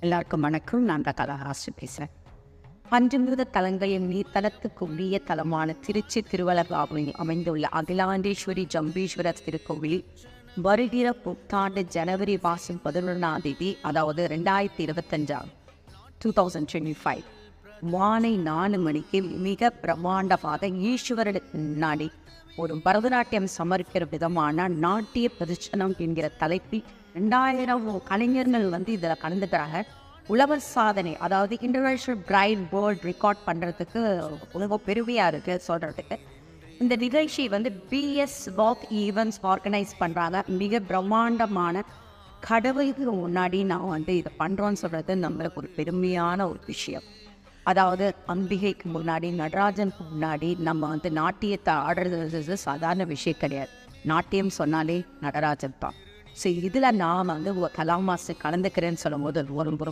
எல்லாருக்கும் வணக்கம். நான் தான் கலாஹாசி பேசுகிறேன். பஞ்சபூத தலங்களின் நீர்த்தலத்துக்கு உரிய தலமான திருச்சி திருவலங்காவில் அமைந்துள்ள அகிலாண்டேஸ்வரி ஜம்பீஸ்வரர் திருக்கோவில் வருகிற புத்தாண்டு ஜனவரி மாதம் 11ஆம் தேதி, அதாவது 2025 2025 மாலை 4 மணிக்கு மிக பிரம்மாண்டமாக ஈஸ்வரனுக்கு முன்னாடி ஒரு பரதநாட்டியம் சமர்ப்பிக்கிற விதமான நாட்டிய பிரதர்சனம் என்கிற தலைப்பில் 2000 கலைஞர்கள் இதில் கலந்துக்கிறாங்க. உலக சாதனை, அதாவது இன்டர்நேஷ்னல் பிரைட் வேர்ல்ட் ரெக்கார்ட் பண்ணுறதுக்கு ரொம்ப பெருமையாக இருக்குது சொல்கிறதுக்கு. இந்த நிகழ்ச்சி பிஎஸ் வாக் ஈவெண்ட்ஸ் ஆர்கனைஸ் பண்ணுறாங்க. மிக பிரம்மாண்டமான கடவுளுக்கு முன்னாடி நான் இதை பண்ணுறோன்னு சொல்கிறது நம்மளுக்கு ஒரு பெருமையான ஒரு விஷயம். அதாவது அம்பிகைக்கு முன்னாடி, நடராஜனுக்கு முன்னாடி நம்ம நாட்டியத்தை ஆடுறது சாதாரண விஷயம் கிடையாது. நாட்டியம் சொன்னாலே நடராஜன் தான். ஸோ இதில் நான் ஒரு கலா மாஸ்டர் கலந்துக்கிறேன்னு சொல்லும் போது ரொம்ப